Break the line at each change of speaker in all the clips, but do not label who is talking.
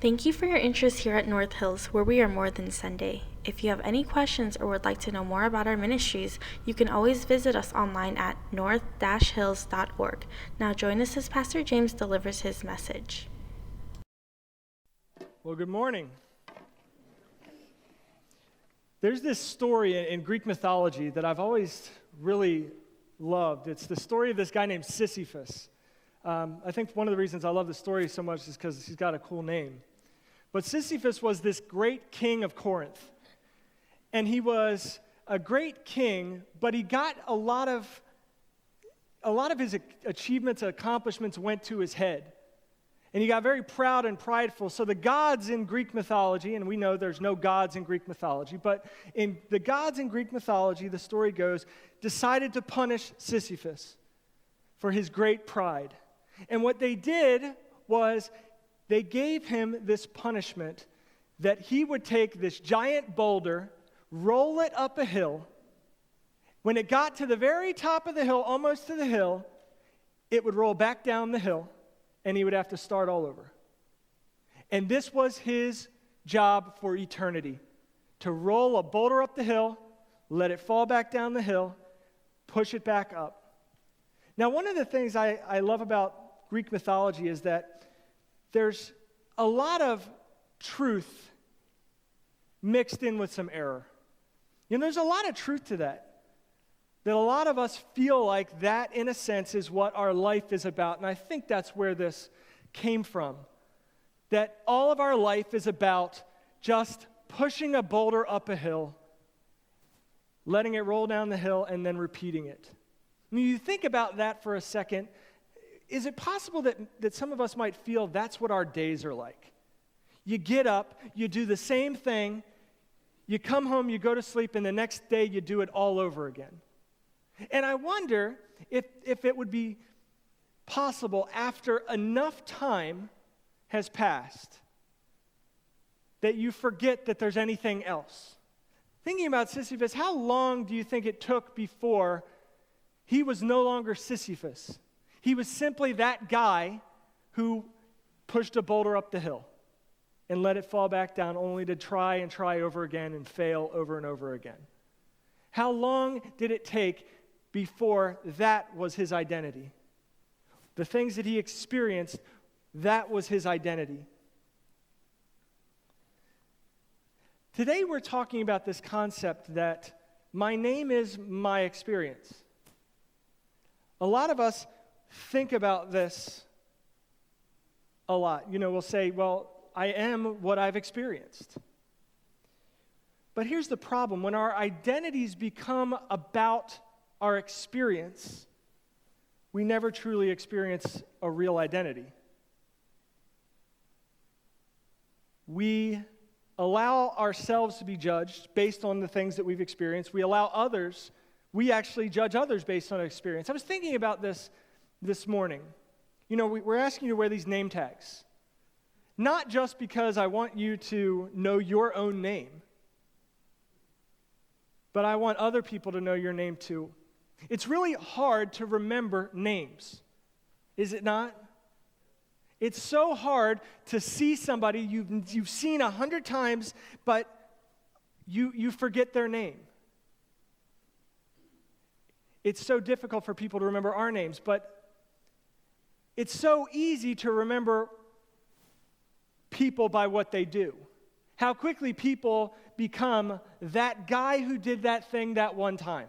Thank you for your interest here at North Hills, where we are more than Sunday. If you have any questions or would like to know more about our ministries, you can always visit us online at north-hills.org. Now join us as Pastor James delivers his message.
Well, good morning. There's this story in Greek mythology that I've always really loved. It's the story of this guy named Sisyphus. I think one of the reasons I love the story so much is because he's got a cool name. But Sisyphus was this great king of Corinth. And he was a great king, but he got a lot of his achievements and accomplishments went to his head. And he got very proud and prideful. So the gods in Greek mythology, and we know there's no gods in Greek mythology, but in the gods in Greek mythology, the story goes, decided to punish Sisyphus for his great pride. And what they did was they gave him this punishment that he would take this giant boulder, roll it up a hill. When it got to the very top of the hill, almost to the hill, it would roll back down the hill, and he would have to start all over. And this was his job for eternity, to roll a boulder up the hill, let it fall back down the hill, push it back up. Now, one of the things I love about Greek mythology is that there's a lot of truth mixed in with some error. You know, there's a lot of truth to that a lot of us feel like that, in a sense, is what our life is about. And I think that's where this came from. That all of our life is about just pushing a boulder up a hill, letting it roll down the hill, and then repeating it. I mean, you think about that for a second. Is it possible that some of us might feel that's what our days are like? You get up, you do the same thing, you come home, you go to sleep, and the next day you do it all over again. And I wonder if it would be possible after enough time has passed that you forget that there's anything else. Thinking about Sisyphus, how long do you think it took before he was no longer Sisyphus? He was simply that guy who pushed a boulder up the hill and let it fall back down, only to try and try over again and fail over and over again. How long did it take before that was his identity? The things that he experienced, that was his identity. Today we're talking about this concept that my name is my experience. A lot of us think about this a lot. You know, we'll say, well, I am what I've experienced. But here's the problem. When our identities become about our experience, we never truly experience a real identity. We allow ourselves to be judged based on the things that we've experienced. We actually judge others based on experience. I was thinking about this morning. You know, we're asking you to wear these name tags. Not just because I want you to know your own name, but I want other people to know your name too. It's really hard to remember names, is it not? It's so hard to see somebody you've seen 100 times, but you forget their name. It's so difficult for people to remember our names, but it's so easy to remember people by what they do. How quickly people become that guy who did that thing that one time.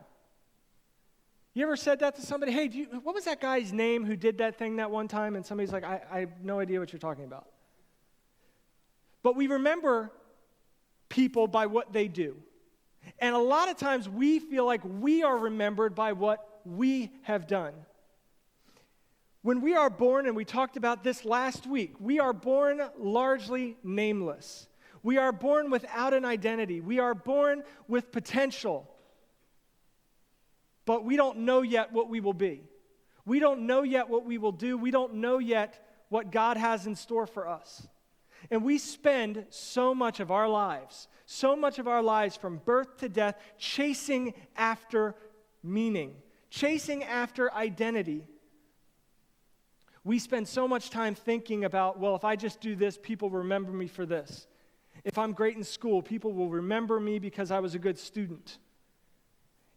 You ever said that to somebody? Hey, what was that guy's name who did that thing that one time? And somebody's like, I have no idea what you're talking about. But we remember people by what they do. And a lot of times we feel like we are remembered by what we have done. When we are born, and we talked about this last week, we are born largely nameless. We are born without an identity. We are born with potential. But we don't know yet what we will be. We don't know yet what we will do. We don't know yet what God has in store for us. And we spend so much of our lives from birth to death, chasing after meaning, chasing after identity. We spend so much time thinking about, well, if I just do this, people remember me for this. If I'm great in school, people will remember me because I was a good student.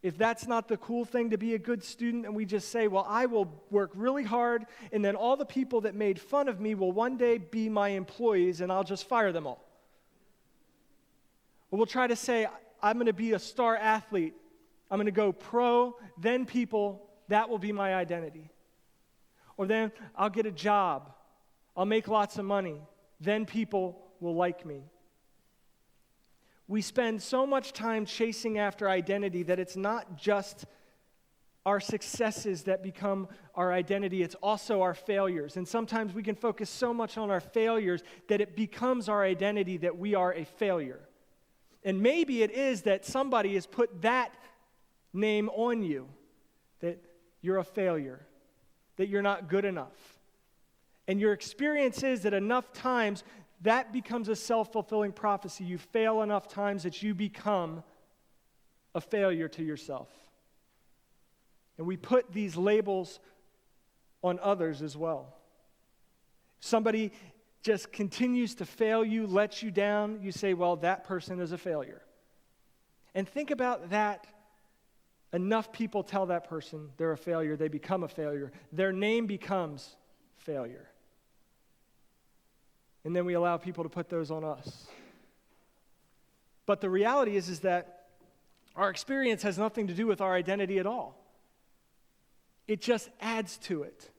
If that's not the cool thing to be a good student, and we just say, well, I will work really hard, and then all the people that made fun of me will one day be my employees, and I'll just fire them all. Or we'll try to say, I'm going to be a star athlete. I'm going to go pro, then people, that will be my identity. Or then I'll get a job. I'll make lots of money. Then people will like me. We spend so much time chasing after identity that it's not just our successes that become our identity, it's also our failures. And sometimes we can focus so much on our failures that it becomes our identity that we are a failure. And maybe it is that somebody has put that name on you, that you're a failure, that you're not good enough. And your experience is that enough times that becomes a self-fulfilling prophecy. You fail enough times that you become a failure to yourself. And we put these labels on others as well. Somebody just continues to fail you, lets you down, you say, well, that person is a failure. And think about that. Enough people tell that person they're a failure, they become a failure. Their name becomes failure. And then we allow people to put those on us. But the reality is that our experience has nothing to do with our identity at all. It just adds to it.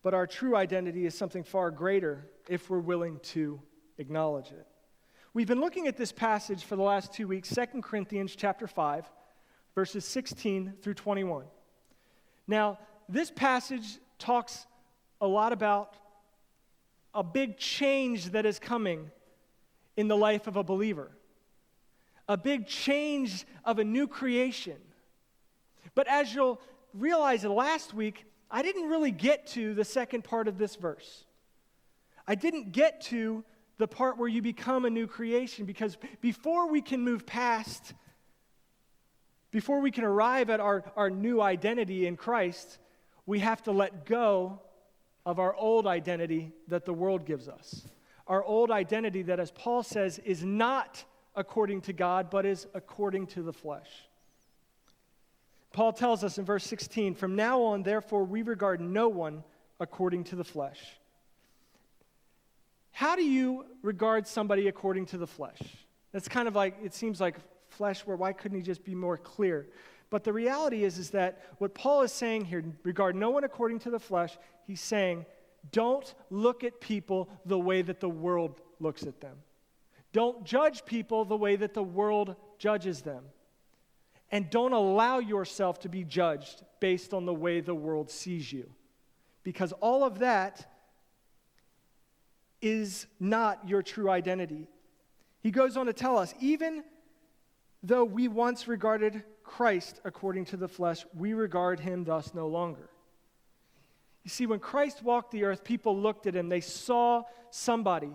But our true identity is something far greater if we're willing to acknowledge it. We've been looking at this passage for the last 2 weeks, 2 Corinthians chapter 5, verses 16 through 21. Now, this passage talks a lot about a big change that is coming in the life of a believer. A big change of a new creation. But as you'll realize last week, I didn't really get to the second part of this verse. I didn't get to the part where you become a new creation, because before we can move past, before we can arrive at our new identity in Christ, we have to let go of our old identity that the world gives us. Our old identity that, as Paul says, is not according to God, but is according to the flesh. Paul tells us in verse 16, "From now on, therefore, we regard no one according to the flesh." How do you regard somebody according to the flesh? That's kind of like, it seems like flesh, why couldn't he just be more clear? But the reality is that what Paul is saying here, regard no one according to the flesh, he's saying, don't look at people the way that the world looks at them. Don't judge people the way that the world judges them. And don't allow yourself to be judged based on the way the world sees you. Because all of that is not your true identity. He goes on to tell us, even though we once regarded Christ according to the flesh, we regard him thus no longer. You see, when Christ walked the earth, people looked at him. They saw somebody.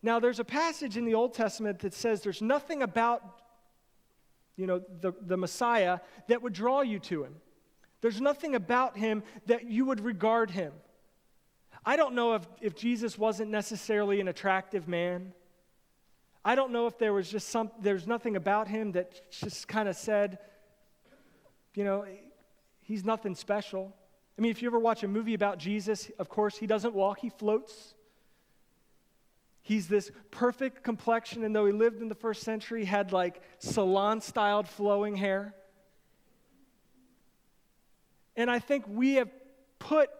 Now, there's a passage in the Old Testament that says there's nothing about, the Messiah that would draw you to him. There's nothing about him that you would regard him. I don't know if Jesus wasn't necessarily an attractive man. I don't know if there's nothing about him that just kind of said, he's nothing special. I mean, if you ever watch a movie about Jesus, of course, he doesn't walk, he floats. He's this perfect complexion, and though he lived in the first century, had like salon-styled flowing hair. And I think we have put,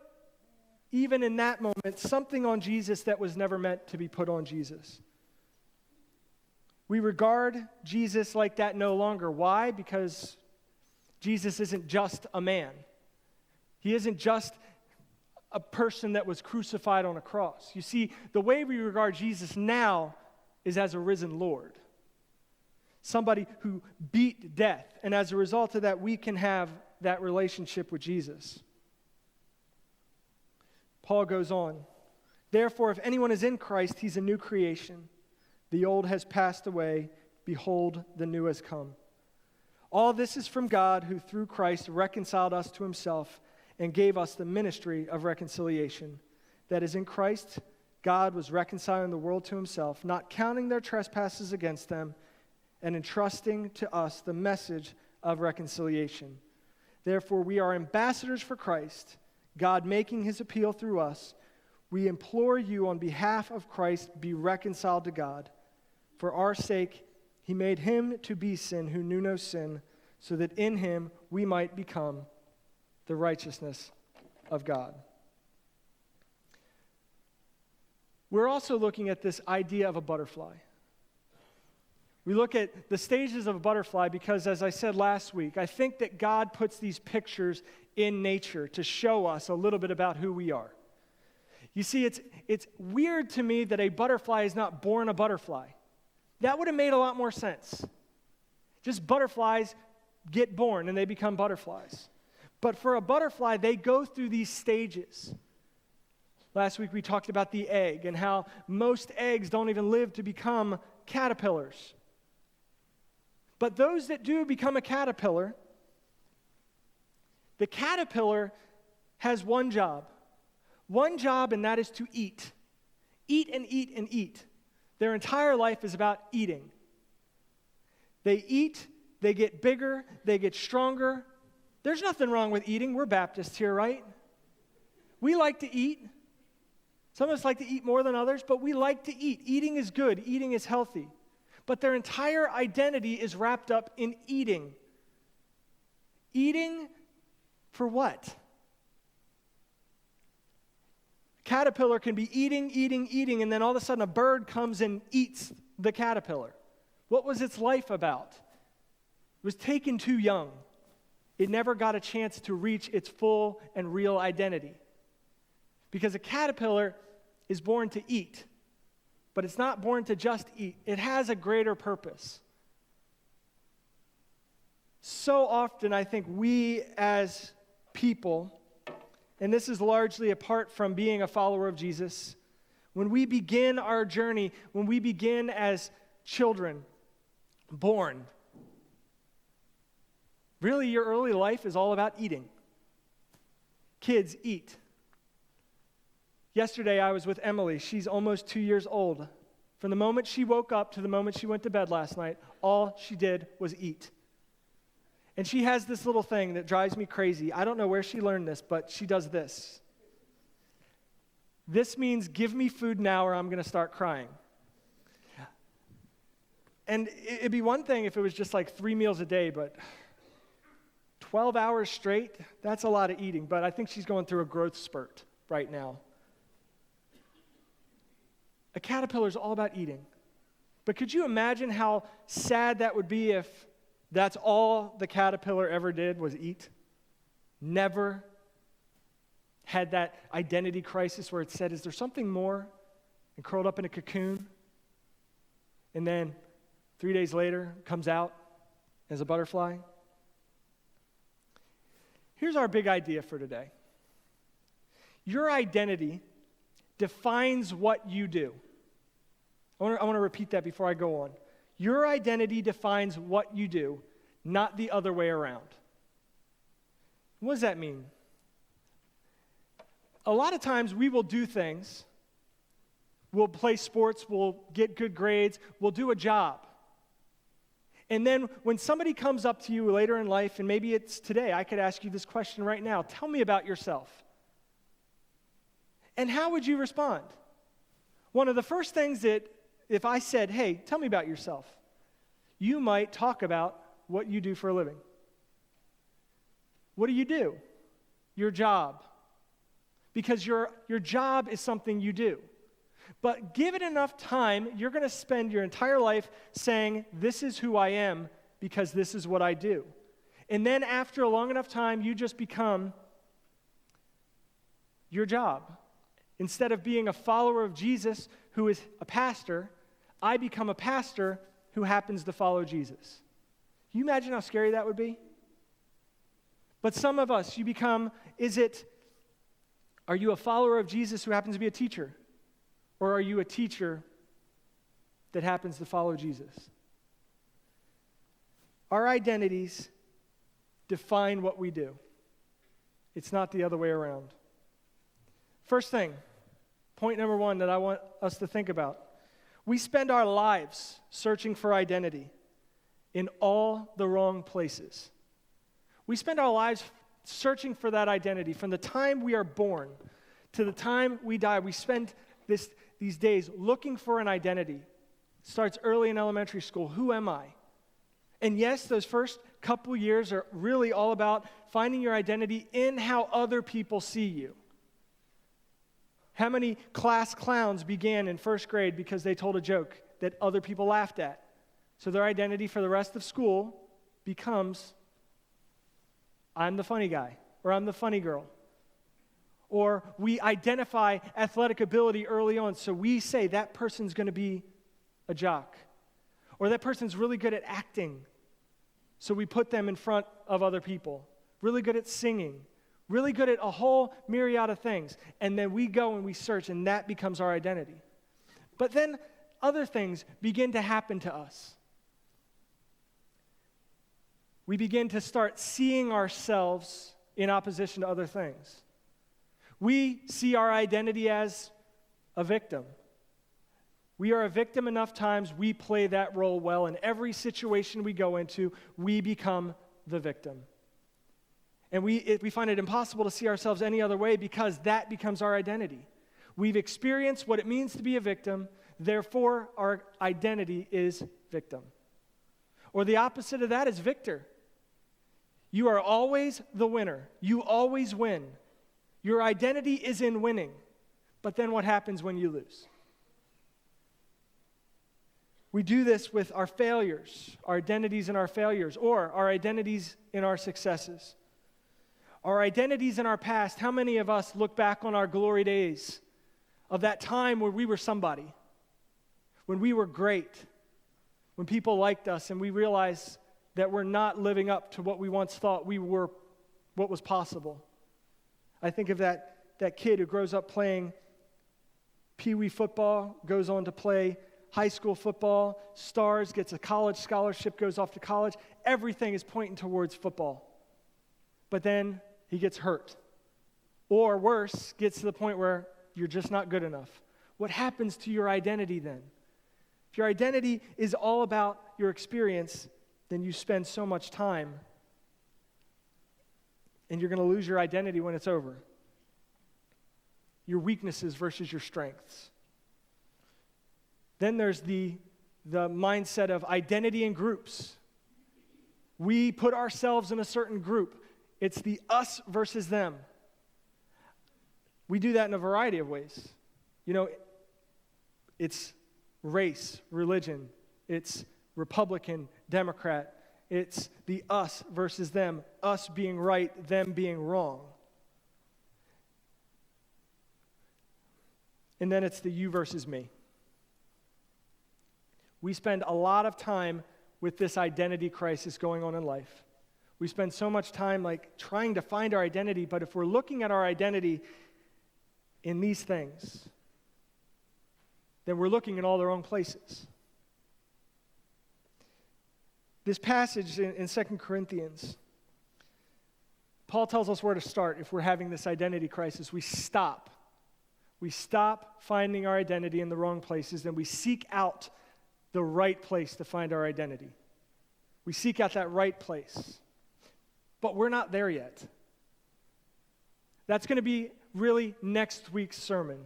even in that moment, something on Jesus that was never meant to be put on Jesus. We regard Jesus like that no longer. Why? Because Jesus isn't just a man. He isn't just a person that was crucified on a cross. You see, the way we regard Jesus now is as a risen Lord. Somebody who beat death. And as a result of that, we can have that relationship with Jesus. Paul goes on, "Therefore, if anyone is in Christ, he's a new creation. The old has passed away. Behold, the new has come. All this is from God, who through Christ reconciled us to himself and gave us the ministry of reconciliation. That is, in Christ, God was reconciling the world to himself, not counting their trespasses against them, and entrusting to us the message of reconciliation. Therefore, we are ambassadors for Christ, God making his appeal through us. We implore you on behalf of Christ, be reconciled to God. For our sake, he made him to be sin who knew no sin, so that in him we might become the righteousness of God. We're also looking at this idea of a butterfly. We look at the stages of a butterfly because, as I said last week, I think that God puts these pictures in nature to show us a little bit about who we are. You see, it's weird to me that a butterfly is not born a butterfly. That would have made a lot more sense. Just butterflies get born and they become butterflies. But for a butterfly, they go through these stages. Last week we talked about the egg and how most eggs don't even live to become caterpillars. But those that do become a caterpillar, the caterpillar has one job, and that is to eat. Eat and eat and eat. Their entire life is about eating. They eat, they get bigger, they get stronger. There's nothing wrong with eating. We're Baptists here, right? We like to eat. Some of us like to eat more than others, but we like to eat. Eating is good. Eating is healthy. But their entire identity is wrapped up in eating. Eating for what? Caterpillar can be eating, and then all of a sudden a bird comes and eats the caterpillar. What was its life about? It was taken too young. It never got a chance to reach its full and real identity. Because a caterpillar is born to eat, but it's not born to just eat. It has a greater purpose. So often I think we as people, and this is largely apart from being a follower of Jesus, when we begin our journey, when we begin as children, born, really your early life is all about eating. Kids eat. Yesterday I was with Emily. She's almost 2 years old. From the moment she woke up to the moment she went to bed last night, all she did was eat. And she has this little thing that drives me crazy. I don't know where she learned this, but she does this. This means give me food now or I'm going to start crying. And it'd be one thing if it was just like 3 meals a day, but 12 hours straight, that's a lot of eating. But I think she's going through a growth spurt right now. A caterpillar is all about eating. But could you imagine how sad that would be if that's all the caterpillar ever did was eat? Never had that identity crisis where it said, is there something more? And curled up in a cocoon. And then 3 days later comes out as a butterfly. Here's our big idea for today. Your identity defines what you do. I want to repeat that before I go on. Your identity defines what you do, not the other way around. What does that mean? A lot of times we will do things. We'll play sports, we'll get good grades, we'll do a job. And then when somebody comes up to you later in life, and maybe it's today, I could ask you this question right now. Tell me about yourself. And how would you respond? One of the first things that, if I said, hey, tell me about yourself, you might talk about what you do for a living. What do you do? Your job. Because your job is something you do. But give it enough time, you're going to spend your entire life saying, this is who I am because this is what I do. And then after a long enough time, you just become your job. Instead of being a follower of Jesus who is a pastor, I become a pastor who happens to follow Jesus. Can you imagine how scary that would be? But some of us, you become, are you a follower of Jesus who happens to be a teacher? Or are you a teacher that happens to follow Jesus? Our identities define what we do. It's not the other way around. First thing, point number one that I want us to think about. We spend our lives searching for identity in all the wrong places. We spend our lives searching for that identity. From the time we are born to the time we die, we spend these days looking for an identity. It starts early in elementary school. Who am I? And yes, those first couple years are really all about finding your identity in how other people see you. How many class clowns began in first grade because they told a joke that other people laughed at? So their identity for the rest of school becomes, I'm the funny guy, or I'm the funny girl. Or we identify athletic ability early on, so we say that person's going to be a jock. Or that person's really good at acting, so we put them in front of other people. Really good at singing. Really good at a whole myriad of things. And then we go and we search, and that becomes our identity. But then other things begin to happen to us. We begin to start seeing ourselves in opposition to other things. We see our identity as a victim. We are a victim enough times, we play that role well. In every situation we go into, we become the victim. And we find it impossible to see ourselves any other way because that becomes our identity. We've experienced what it means to be a victim, therefore our identity is victim. Or the opposite of that is victor. You are always the winner. You always win. Your identity is in winning. But then what happens when you lose? We do this with our failures, our identities in our failures, or our identities in our successes. Our identities in our past, how many of us look back on our glory days of that time where we were somebody, when we were great, when people liked us and we realized that we're not living up to what we once thought we were, what was possible. I think of that kid who grows up playing pee-wee football, goes on to play high school football, stars, gets a college scholarship, goes off to college. Everything is pointing towards football. But then he gets hurt. Or worse, gets to the point where you're just not good enough. What happens to your identity then? If your identity is all about your experience, then you spend so much time and you're going to lose your identity when it's over. Your weaknesses versus your strengths. Then there's the mindset of identity in groups. We put ourselves in a certain group. It's the us versus them. We do that in a variety of ways. You know, it's race, religion. It's Republican, Democrat. It's the us versus them. Us being right, them being wrong. And then it's the you versus me. We spend a lot of time with this identity crisis going on in life. We spend so much time trying to find our identity, but if we're looking at our identity in these things, then we're looking in all the wrong places. This passage in 2 Corinthians, Paul tells us where to start if we're having this identity crisis. We stop. We stop finding our identity in the wrong places, and we seek out the right place to find our identity. We seek out that right place. But we're not there yet. That's going to be really next week's sermon.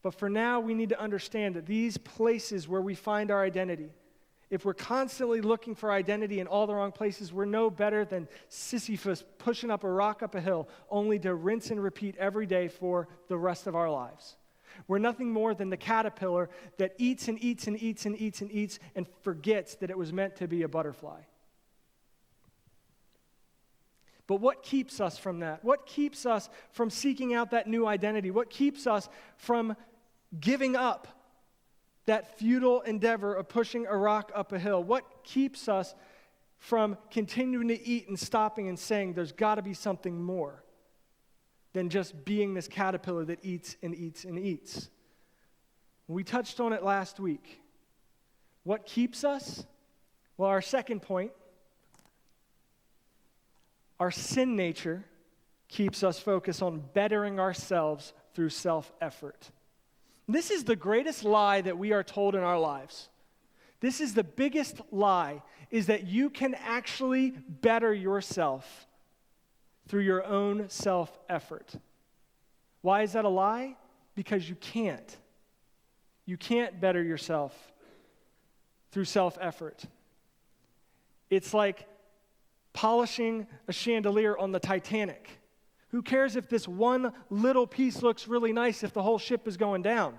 But for now, we need to understand that these places where we find our identity, if we're constantly looking for identity in all the wrong places, we're no better than Sisyphus pushing up a rock up a hill, only to rinse and repeat every day for the rest of our lives. We're nothing more than the caterpillar that eats and eats and eats and eats and eats and forgets that it was meant to be a butterfly. But what keeps us from that? What keeps us from seeking out that new identity? What keeps us from giving up that futile endeavor of pushing a rock up a hill? What keeps us from continuing to eat and stopping and saying there's got to be something more than just being this caterpillar that eats and eats and eats? We touched on it last week. What keeps us? Well, our second point, our sin nature keeps us focused on bettering ourselves through self-effort. This is the greatest lie that we are told in our lives. This is the biggest lie, is that you can actually better yourself through your own self-effort. Why is that a lie? Because you can't. You can't better yourself through self-effort. It's like polishing a chandelier on the Titanic. Who cares if this one little piece looks really nice if the whole ship is going down?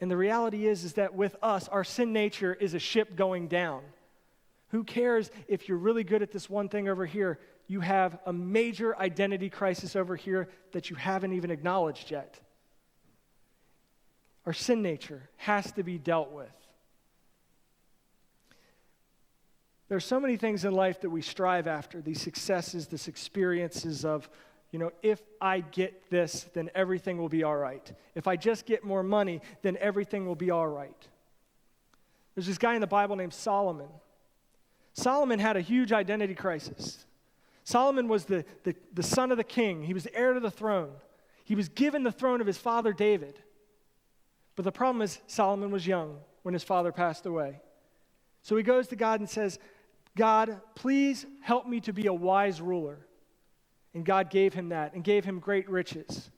And the reality is that with us, our sin nature is a ship going down. Who cares if you're really good at this one thing over here? You have a major identity crisis over here that you haven't even acknowledged yet. Our sin nature has to be dealt with. There's so many things in life that we strive after, these successes, these experiences of, if I get this, then everything will be all right. If I just get more money, then everything will be all right. There's this guy in the Bible named Solomon. Solomon had a huge identity crisis. Solomon was the son of the king. He was the heir to the throne. He was given the throne of his father David. But the problem is Solomon was young when his father passed away. So he goes to God and says, God, please help me to be a wise ruler. And God gave him that and gave him great riches.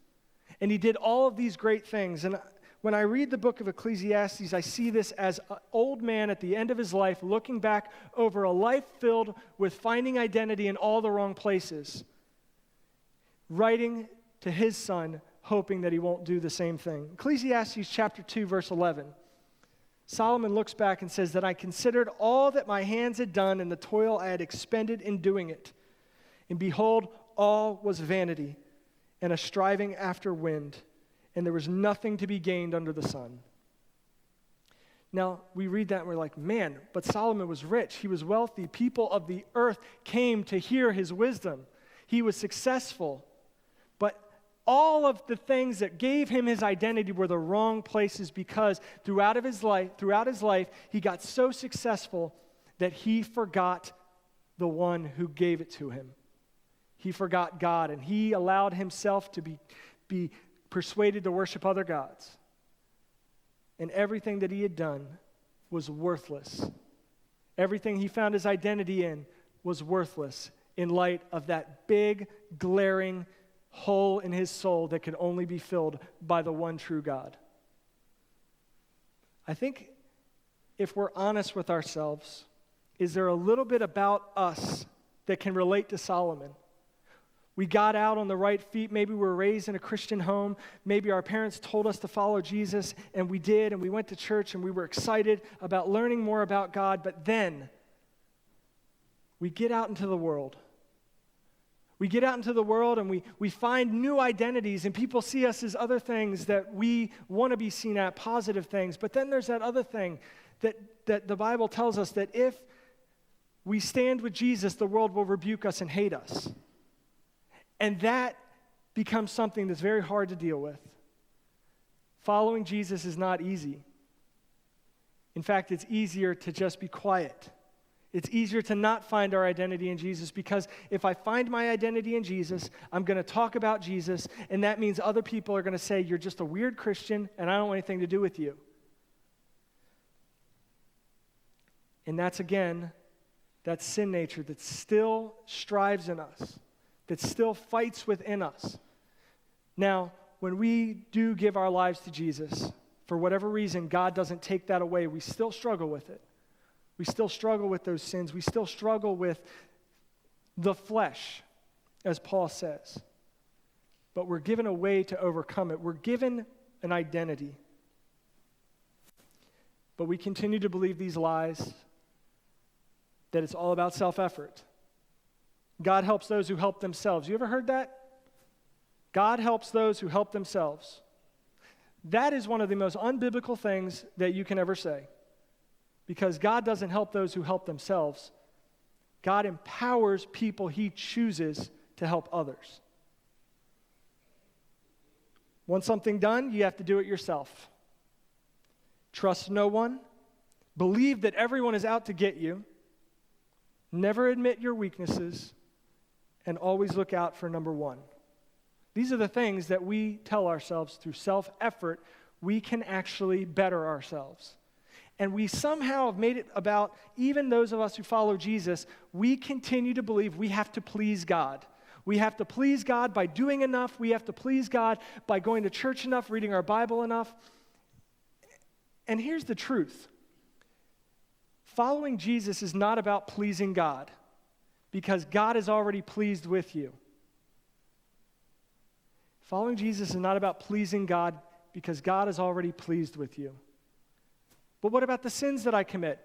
And he did all of these great things. And when I read the book of Ecclesiastes, I see this as an old man at the end of his life looking back over a life filled with finding identity in all the wrong places, writing to his son, hoping that he won't do the same thing. Ecclesiastes chapter 2, verse 11. Solomon looks back and says that I considered all that my hands had done and the toil I had expended in doing it. And behold, all was vanity and a striving after wind, and there was nothing to be gained under the sun. Now, we read that and we're like, man, but Solomon was rich. He was wealthy. People of the earth came to hear his wisdom. He was successful. But all of the things that gave him his identity were the wrong places, because throughout his life, he got so successful that he forgot the one who gave it to him. He forgot God, and he allowed himself to be persuaded to worship other gods. And everything that he had done was worthless. Everything he found his identity in was worthless in light of that big, glaring hole in his soul that could only be filled by the one true God. I think if we're honest with ourselves, is there a little bit about us that can relate to Solomon? We got out on the right feet. Maybe we were raised in a Christian home. Maybe our parents told us to follow Jesus, and we did, and we went to church, and we were excited about learning more about God. But then we get out into the world. We get out into the world, and we find new identities, and people see us as other things that we want to be seen at, positive things. But then there's that other thing that the Bible tells us, that if we stand with Jesus, the world will rebuke us and hate us. And that becomes something that's very hard to deal with. Following Jesus is not easy. In fact, it's easier to just be quiet. It's easier to not find our identity in Jesus, because if I find my identity in Jesus, I'm going to talk about Jesus, and that means other people are going to say, you're just a weird Christian, and I don't want anything to do with you. And that's, again, that sin nature that still strives in us, that still fights within us. Now, when we do give our lives to Jesus, for whatever reason, God doesn't take that away. We still struggle with it. We still struggle with those sins. We still struggle with the flesh, as Paul says. But we're given a way to overcome it. We're given an identity. But we continue to believe these lies, that it's all about self-effort. God helps those who help themselves. You ever heard that? God helps those who help themselves. That is one of the most unbiblical things that you can ever say. Because God doesn't help those who help themselves. God empowers people he chooses to help others. Want something done? You have to do it yourself. Trust no one. Believe that everyone is out to get you. Never admit your weaknesses. and always look out for number one. These are the things that we tell ourselves through self-effort we can actually better ourselves. And we somehow have made it about, even those of us who follow Jesus, we continue to believe we have to please God. We have to please God by doing enough. We have to please God by going to church enough, reading our Bible enough. And here's the truth. Following Jesus is not about pleasing God, because God is already pleased with you. Following Jesus is not about pleasing God, because God is already pleased with you. But what about the sins that I commit?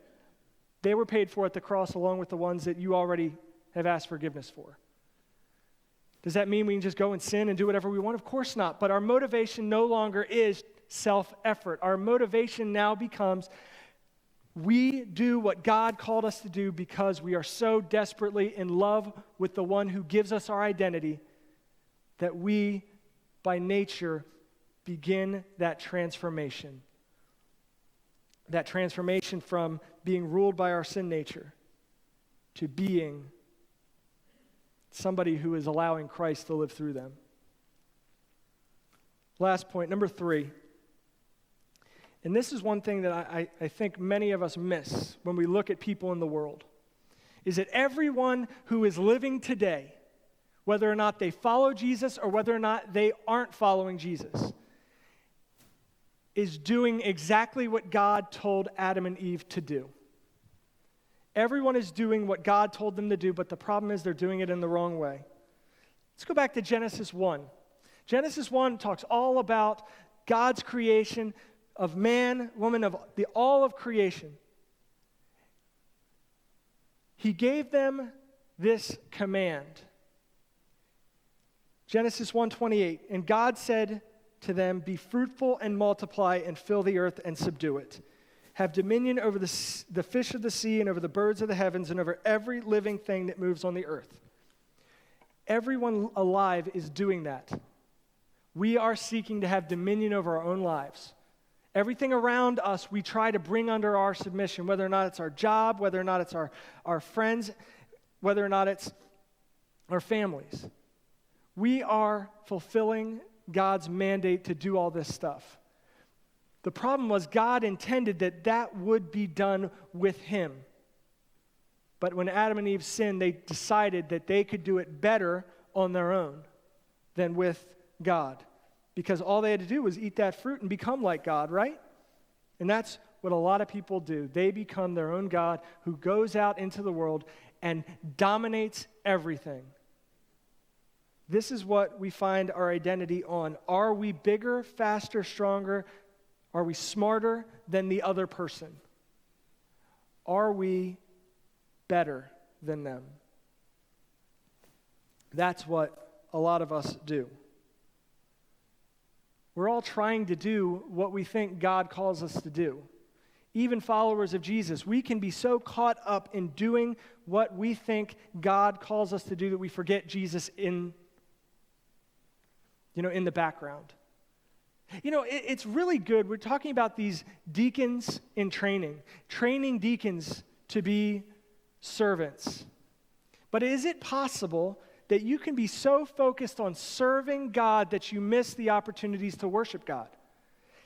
They were paid for at the cross along with the ones that you already have asked forgiveness for. Does that mean we can just go and sin and do whatever we want? Of course not. But our motivation no longer is self-effort. Our motivation now becomes we do what God called us to do because we are so desperately in love with the one who gives us our identity that we, by nature, begin that transformation. That transformation from being ruled by our sin nature to being somebody who is allowing Christ to live through them. Last point, number 3. And this is one thing that I think many of us miss when we look at people in the world, is that everyone who is living today, whether or not they follow Jesus or whether or not they aren't following Jesus, is doing exactly what God told Adam and Eve to do. Everyone is doing what God told them to do, but the problem is they're doing it in the wrong way. Let's go back to Genesis 1. Genesis 1 talks all about God's creation of man, woman, of all of creation. He gave them this command. Genesis 1:28, and God said to them, "Be fruitful and multiply and fill the earth and subdue it. Have dominion over the fish of the sea and over the birds of the heavens and over every living thing that moves on the earth." Everyone alive is doing that. We are seeking to have dominion over our own lives. Everything around us we try to bring under our submission, whether or not it's our job, whether or not it's our friends, whether or not it's our families. We are fulfilling God's mandate to do all this stuff. The problem was God intended that that would be done with him. But when Adam and Eve sinned, they decided that they could do it better on their own than with God. Because all they had to do was eat that fruit and become like God, right? And that's what a lot of people do. They become their own God who goes out into the world and dominates everything. This is what we find our identity on. Are we bigger, faster, stronger? Are we smarter than the other person? Are we better than them? That's what a lot of us do. We're all trying to do what we think God calls us to do. Even followers of Jesus, we can be so caught up in doing what we think God calls us to do that we forget Jesus in the background. It's really good. We're talking about these deacons in training deacons to be servants. But is it possible that you can be so focused on serving God that you miss the opportunities to worship God?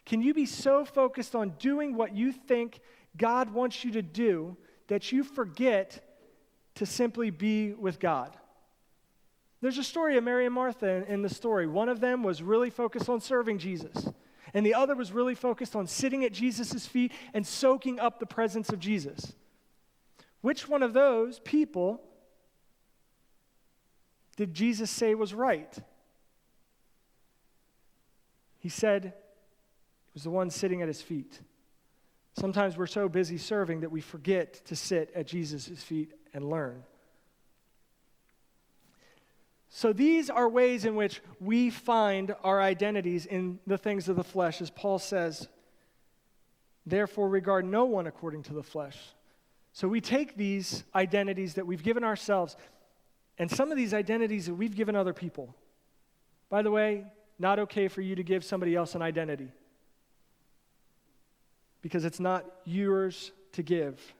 Can you be so focused on doing what you think God wants you to do that you forget to simply be with God? There's a story of Mary and Martha in the story. One of them was really focused on serving Jesus, and the other was really focused on sitting at Jesus' feet and soaking up the presence of Jesus. Which one of those people did Jesus say was right? He said it was the one sitting at his feet. Sometimes we're so busy serving that we forget to sit at Jesus' feet and learn. So these are ways in which we find our identities in the things of the flesh. As Paul says, therefore regard no one according to the flesh. So we take these identities that we've given ourselves and some of these identities that we've given other people. By the way, not okay for you to give somebody else an identity because it's not yours to give.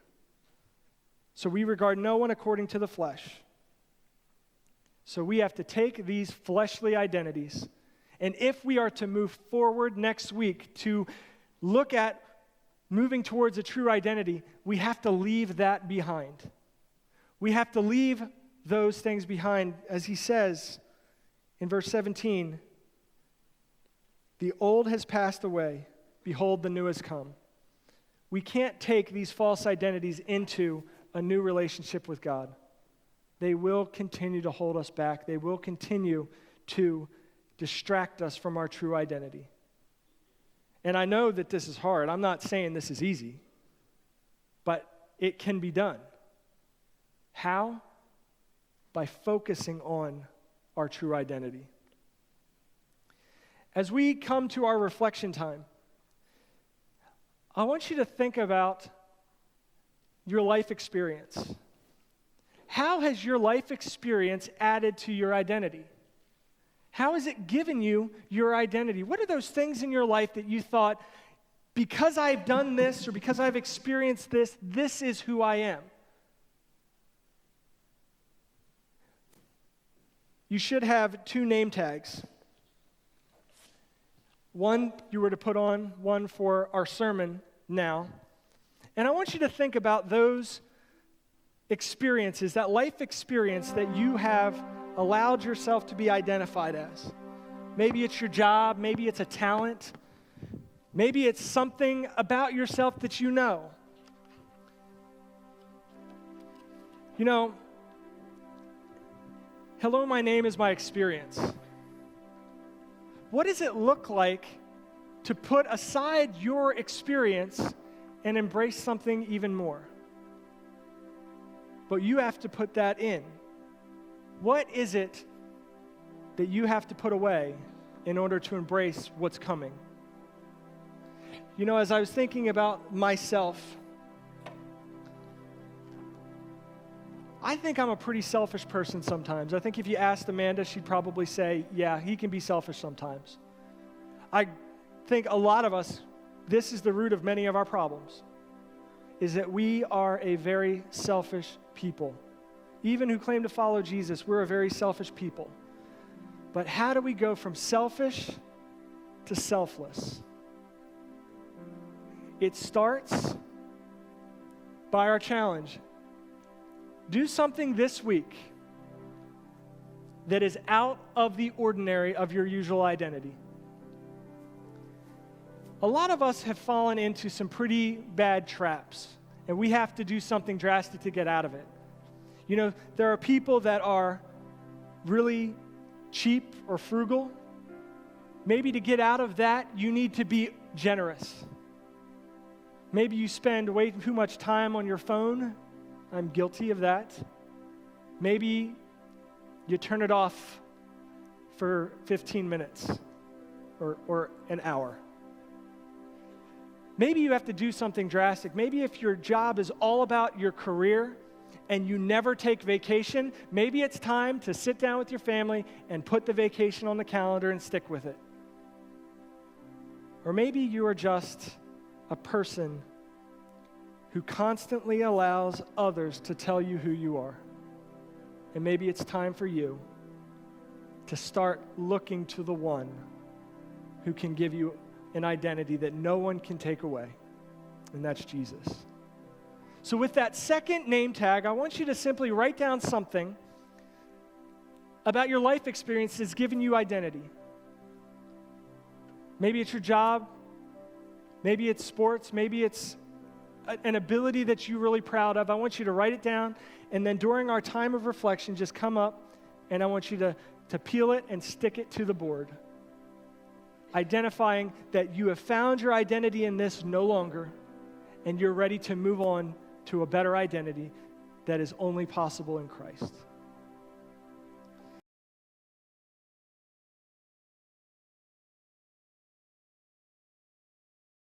So we regard no one according to the flesh. So we have to take these fleshly identities, and if we are to move forward next week to look at moving towards a true identity, we have to leave that behind. We have to leave those things behind, as he says in verse 17, the old has passed away, behold, the new has come. We can't take these false identities into a new relationship with God. They will continue to hold us back. They will continue to distract us from our true identity. And I know that this is hard. I'm not saying this is easy, but it can be done. How? By focusing on our true identity. As we come to our reflection time, I want you to think about your life experience. How has your life experience added to your identity? How has it given you your identity? What are those things in your life that you thought, because I've done this or because I've experienced this, this is who I am? You should have 2 name tags. One you were to put on, one for our sermon now. And I want you to think about those experiences, that life experience that you have allowed yourself to be identified as. Maybe it's your job, maybe it's a talent, maybe it's something about yourself that you know. You know, hello, my name is my experience. What does it look like to put aside your experience and embrace something even more? But you have to put that in. What is it that you have to put away in order to embrace what's coming? You know, as I was thinking about myself, I think I'm a pretty selfish person sometimes. I think if you asked Amanda, she'd probably say, yeah, he can be selfish sometimes. I think a lot of us, this is the root of many of our problems, is that we are a very selfish people. Even who claim to follow Jesus, we're a very selfish people. But how do we go from selfish to selfless? It starts by our challenge. Do something this week that is out of the ordinary of your usual identity. A lot of us have fallen into some pretty bad traps, and we have to do something drastic to get out of it. You know, there are people that are really cheap or frugal. Maybe to get out of that, you need to be generous. Maybe you spend way too much time on your phone. I'm guilty of that. Maybe you turn it off for 15 minutes or an hour. Maybe you have to do something drastic. Maybe if your job is all about your career and you never take vacation, maybe it's time to sit down with your family and put the vacation on the calendar and stick with it. Or maybe you are just a person who constantly allows others to tell you who you are. And maybe it's time for you to start looking to the one who can give you an identity that no one can take away, and that's Jesus. So with that second name tag, I want you to simply write down something about your life experience that's given you identity. Maybe it's your job, maybe it's sports, maybe it's an ability that you're really proud of. I want you to write it down, and then during our time of reflection, just come up, and I want you to peel it and stick it to the board, identifying that you have found your identity in this no longer, and you're ready to move on to a better identity that is only possible in Christ.